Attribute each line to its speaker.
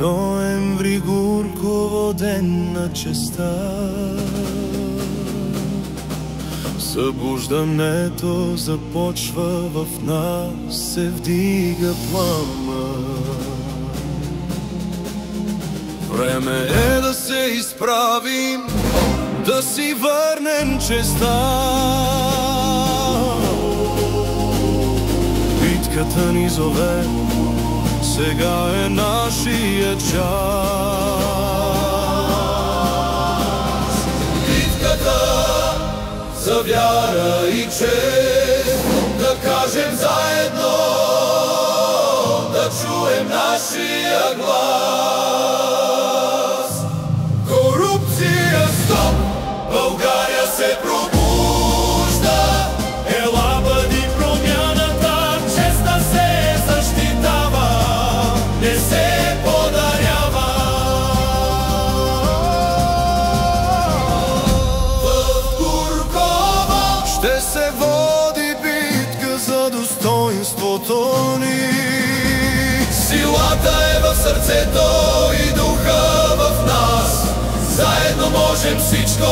Speaker 1: Ноември, Гурково, ден на честа. Събуждането започва, в нас се вдига пламък. Време е да се изправим, да си върнем честа. Битката ни зове, сега е нашия час. Битката за вяра и чест, да кажем заедно, да чуем нашия глас. Корупция стоп, България се пробужда. Ела, бъди промяната, честта се защитава, не се подарява. В Гурково ще се води битка за достоинството ни. Силата е в сърцето и духа в нас. Заедно можем всичко.